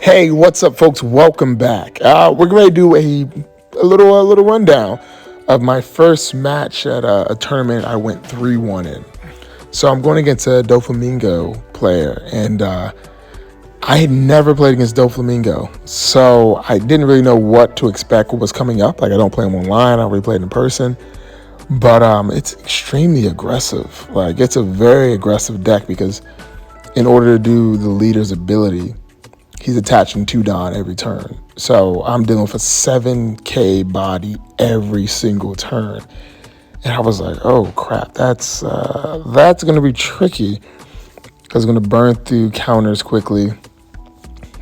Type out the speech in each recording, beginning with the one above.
Hey, what's up, folks? Welcome back. We're going to do a little rundown of my first match at a tournament I went 3-1 in. So I'm going against a Doflamingo player, and I had never played against Doflamingo, so I didn't really know what to expect, what was coming up. Like, I don't play him online, I don't really play it in person, but it's extremely aggressive. Like, it's a very aggressive deck because in order to do the leader's ability, he's attaching 2 Don every turn. So I'm dealing with a 7k body every single turn. And I was like, oh crap, that's going to be tricky. Because it's going to burn through counters quickly,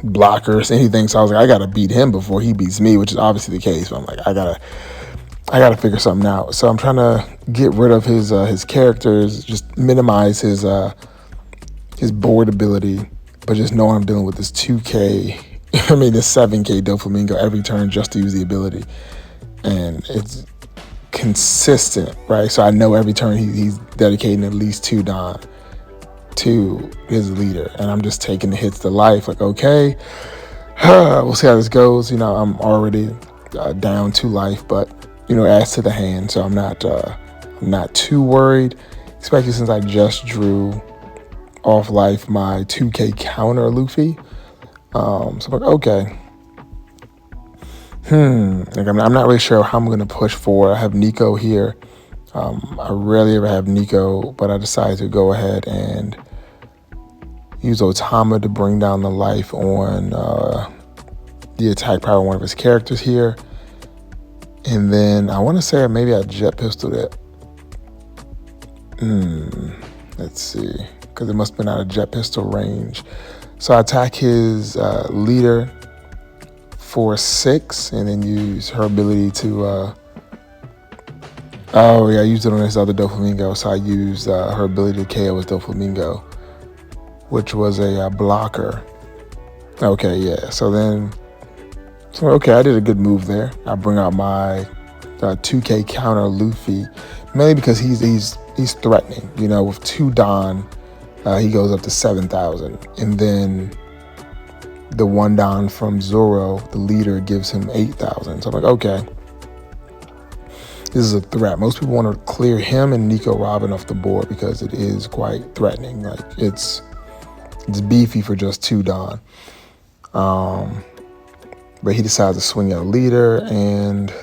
blockers, anything. So I was like, I got to beat him before he beats me, which is obviously the case. But I'm like, I gotta figure something out. So I'm trying to get rid of his characters, just minimize his board ability, but just knowing I'm dealing with this 2K, this 7K Doflamingo every turn just to use the ability. And it's consistent, right? So I know every turn he's dedicating at least 2 Don to his leader. And I'm just taking the hits to life. Like, okay, we'll see how this goes. I'm already down 2 life, but, adds to the hand. So I'm not too worried, especially since I just drew off life my 2K counter Luffy. So I'm like, okay. Like I'm not really sure how I'm going to push for. I have Nico here. I rarely ever have Nico, but I decided to go ahead and use Otama to bring down the life on the attack power of one of his characters here. And then I want to say maybe I jet pistoled it. Let's see. Because it must have been out of jet pistol range. So I attack his leader for 6 and then use her ability to... I used it on this other Doflamingo. So I used her ability to KO his Doflamingo, which was a blocker. Okay, yeah. So I did a good move there. I bring out my 2K counter Luffy, mainly because he's threatening. With 2 Don, he goes up to 7,000, and then the 1 Don from Zoro, the leader, gives him 8,000. So I'm like, okay, this is a threat. Most people want to clear him and Nico Robin off the board because it is quite threatening. Like it's beefy for just 2 Don. But he decides to swing at a leader and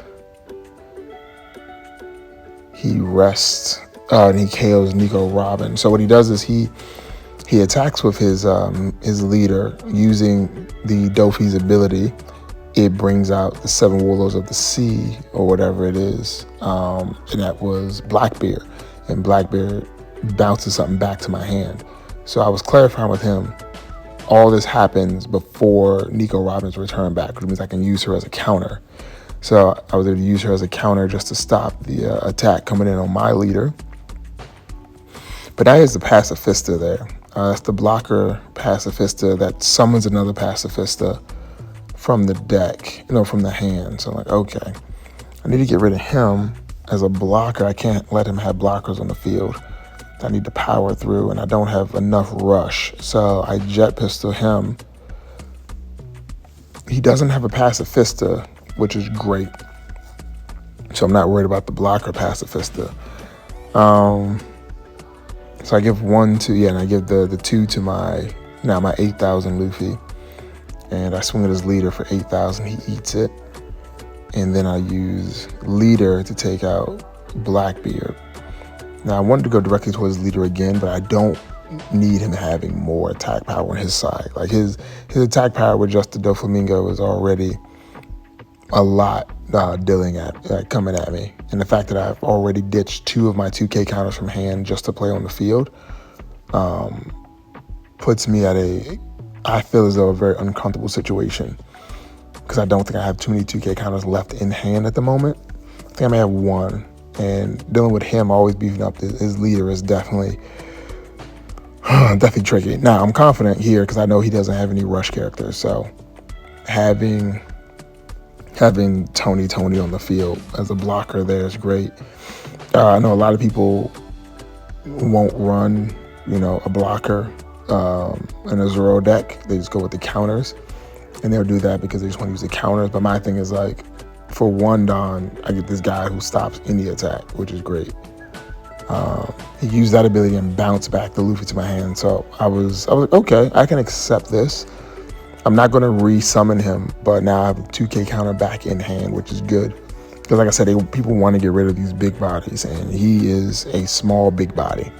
he rests and he KOs Nico Robin. So what he does is he attacks with his leader using the Dofi's ability. It brings out the 7 Warlords of the Sea or whatever it is, and that was Blackbeard. And Blackbeard bounces something back to my hand. So I was clarifying with him, all this happens before Nico Robin's return back, which means I can use her as a counter. So I was able to use her as a counter just to stop the attack coming in on my leader. But that is the Pacifista there. That's the blocker Pacifista that summons another Pacifista from the deck, from the hand. So I'm like, okay, I need to get rid of him as a blocker. I can't let him have blockers on the field. I need to power through, and I don't have enough rush. So I jet pistol him. He doesn't have a Pacifista, which is great. So I'm not worried about the blocker Pacifista. So I give 1 to, and I give the 2 to my 8,000 Luffy. And I swing at his leader for 8,000. He eats it. And then I use leader to take out Blackbeard. Now, I wanted to go directly towards leader again, but I don't need him having more attack power on his side. Like his attack power with just the Doflamingo is already a lot coming at me. And the fact that I've already ditched 2 of my 2K counters from hand just to play on the field puts me at I feel as though a very uncomfortable situation because I don't think I have too many 2K counters left in hand at the moment. I think I may have 1. And dealing with him always beefing up his leader is definitely tricky. Now, I'm confident here because I know he doesn't have any rush characters. So having Tony on the field as a blocker there is great. I know a lot of people won't run, a blocker in a Zoro deck. They just go with the counters. and they'll do that because they just want to use the counters. But my thing is like, for one Don, I get this guy who stops any attack, which is great. He used that ability and bounced back the Luffy to my hand. So I was like, okay, I can accept this. I'm not going to re-summon him, but now I have a 2K counter back in hand, which is good. Because like I said, people want to get rid of these big bodies, and he is a small big body.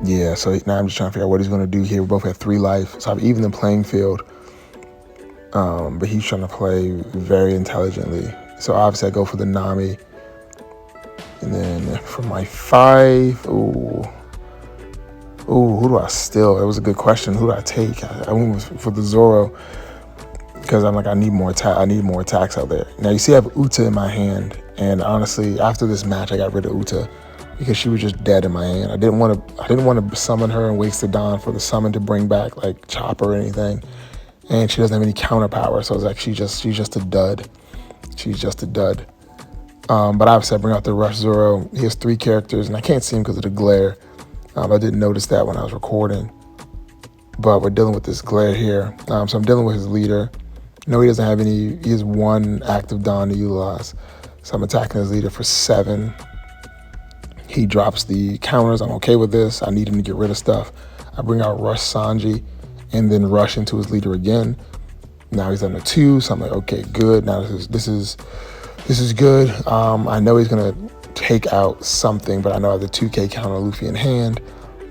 Yeah, so now I'm just trying to figure out what he's going to do here. We both have 3 life, so I've evened the playing field. But he's trying to play very intelligently. So obviously I go for the Nami. And then for my 5, who do I steal? It was a good question. Who do I take? I went for the Zoro because I'm like, I need more attacks out there. Now you see I have Uta in my hand, and honestly, after this match, I got rid of Uta because she was just dead in my hand. I didn't want to summon her and waste the Dawn for the summon to bring back like Chopper or anything. And she doesn't have any counter power, so it's like she's just a dud. She's just a dud. But obviously I bring out the Rush Zoro. He has 3 characters, and I can't see him because of the glare. I didn't notice that when I was recording. But we're dealing with this glare here. So I'm dealing with his leader. No, he doesn't have any. He has 1 active Dawn to utilize. So I'm attacking his leader for 7. He drops the counters. I'm okay with this. I need him to get rid of stuff. I bring out Rush Sanji and then rush into his leader again. Now he's on a 2, so I'm like, okay, good. Now this is good. I know he's gonna take out something, but I know I have the 2K counter Luffy in hand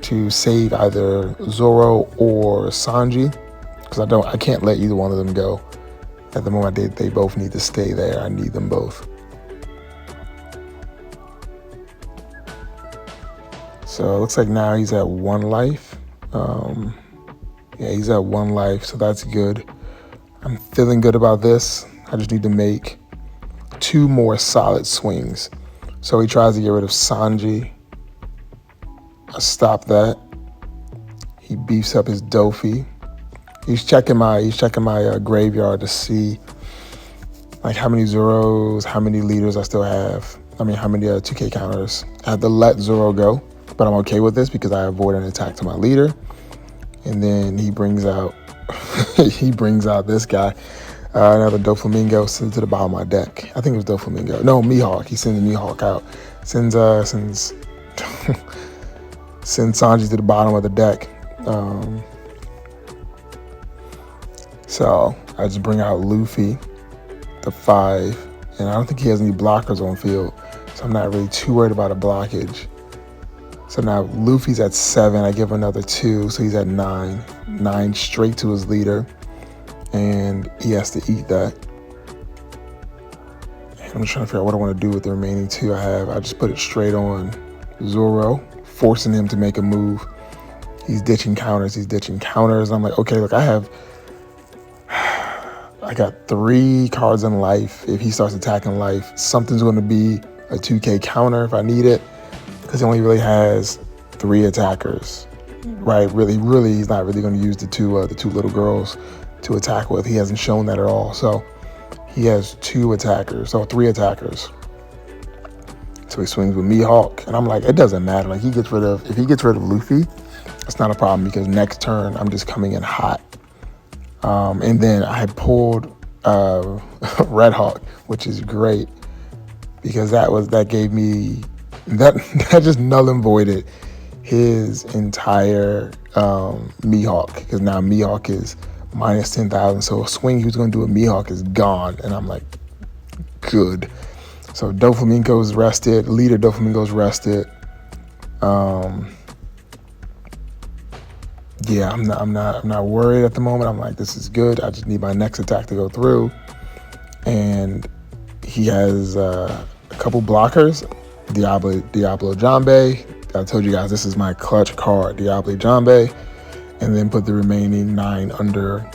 to save either Zoro or Sanji, because I can't let either one of them go. At the moment, they both need to stay there. I need them both. So it looks like now he's at 1 life. Yeah, he's at 1 life, so that's good. I'm feeling good about this. I just need to make 2 more solid swings. So he tries to get rid of Sanji. I stop that. He beefs up his Dofi. He's checking my graveyard to see like how many Zoros, how many leaders I still have. I mean, how many 2K counters. I had to let Zoro go, but I'm okay with this because I avoid an attack to my leader. And then he brings out this guy, another Doflamingo, sends it to the bottom of my deck. I think it was Doflamingo. No, Mihawk. He sends the Mihawk out. Sends Sanji to the bottom of the deck. So I just bring out Luffy, the 5, and I don't think he has any blockers on field, so I'm not really too worried about a blockage. So now Luffy's at 7, I give another 2, so he's at 9. 9 straight to his leader, and he has to eat that. And I'm just trying to figure out what I want to do with the remaining 2 I have. I just put it straight on Zoro, forcing him to make a move. He's ditching counters, I'm like, okay, look, I got 3 cards in life. If he starts attacking life, something's going to be a 2K counter if I need it, because he only really has 3 attackers, right? Really, he's not really going to use the two little girls to attack with. He hasn't shown that at all. So he has 2 attackers, or 3 attackers. So he swings with Mihawk, and I'm like, it doesn't matter. Like if he gets rid of Luffy, it's not a problem because next turn I'm just coming in hot. And then I had pulled Red Hawk, which is great because that gave me that just null and voided his entire Mihawk, because now Mihawk is minus 10,000. So a swing he was going to do a Mihawk is gone, and I'm like, good. So Doflamingo's rested, leader Doflamingo's rested. Yeah, I'm not worried at the moment. I'm like, this is good. I just need my next attack to go through. And he has a couple blockers. Diablo Jambe. I told you guys this is my clutch card, Diablo Jambe. And then put the remaining 9 under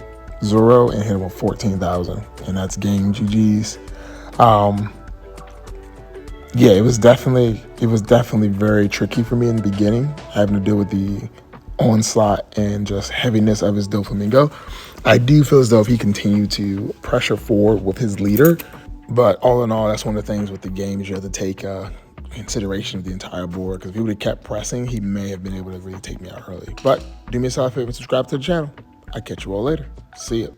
Zoro and hit him with 14,000. And that's game GG's. Yeah, it was definitely very tricky for me in the beginning, having to deal with the onslaught and just heaviness of his Doflamingo. I do feel as though if he continued to pressure forward with his leader, but all in all, that's one of the things with the game is you have to take consideration of the entire board, because if he would have kept pressing, he may have been able to really take me out early. But do me a solid favor and subscribe to the channel. I'll catch you all later. See ya.